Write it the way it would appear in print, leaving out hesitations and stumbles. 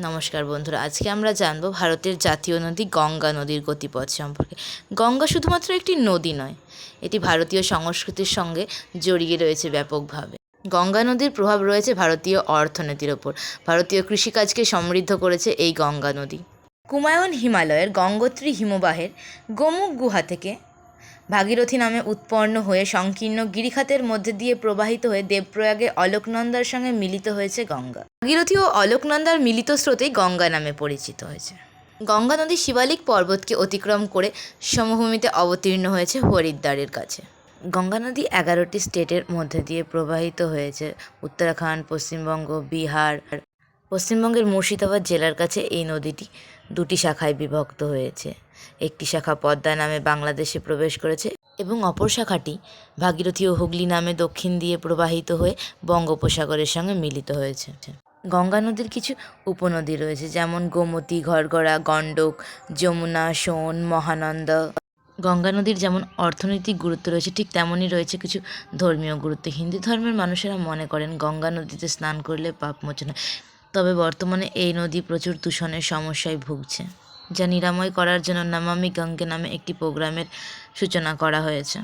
নমস্কার বন্ধুরা, আজকে আমরা জানব ভারতের জাতীয় নদী গঙ্গা নদীর গতিপথ সম্পর্কে। গঙ্গা শুধুমাত্র একটি নদী নয়, এটি ভারতীয় সংস্কৃতির সঙ্গে জড়িয়ে রয়েছে ব্যাপকভাবে। গঙ্গা নদীর প্রভাব রয়েছে ভারতীয় অর্থনীতির ওপর। ভারতীয় কৃষিকাজকে সমৃদ্ধ করেছে এই গঙ্গা নদী। কুমায়ুন হিমালয়ের গঙ্গোত্রী হিমবাহের গোমুখ গুহা থেকে ভাগীরথী নামে উৎপন্ন হয়ে সংকীর্ণ গিরিখাতের মধ্যে দিয়ে প্রবাহিত হয়ে দেবপ্রয়াগে অলোকনন্দার সঙ্গে মিলিত হয়েছে গঙ্গা। ভাগীরথী ও অলোকনন্দার মিলিত স্রোতেই গঙ্গা নামে পরিচিত হয়েছে। গঙ্গা নদী শিবালিক পর্বতকে অতিক্রম করে সমভূমিতে অবতীর্ণ হয়েছে হরিদ্বারের কাছে। গঙ্গা নদী 11টি স্টেটের মধ্যে দিয়ে প্রবাহিত হয়েছে। উত্তরাখণ্ড, পশ্চিমবঙ্গ, বিহার। পশ্চিমবঙ্গের মুর্শিদাবাদ জেলার কাছে এই নদীটি দুটি শাখায় বিভক্ত হয়েছে। একটি শাখা পদ্মা নামে বাংলাদেশে প্রবেশ করেছে এবং অপর শাখাটি ভাগীরথী ও হুগলি নামে দক্ষিণ দিয়ে প্রবাহিত হয়ে বঙ্গোপসাগরের সঙ্গে মিলিত হয়েছে। গঙ্গা নদীর কিছু উপনদী রয়েছে, যেমন গোমতী, ঘরঘরা, গণ্ডক, যমুনা, সোন, মহানন্দা। গঙ্গা নদীর যেমন অর্থনৈতিক গুরুত্ব রয়েছে, ঠিক তেমনই রয়েছে কিছু ধর্মীয় গুরুত্ব। হিন্দু ধর্মের মানুষেরা মনে করেন গঙ্গা নদীতে স্নান করলে পাপ মোচন হয়। তবে বর্তমানে এই নদী প্রচুর দূষণের সমস্যায় ভুগছে, যা নিরাময় করার জন্য নমামি গঙ্গে নামে একটি প্রোগ্রামের সূচনা করা হয়েছে।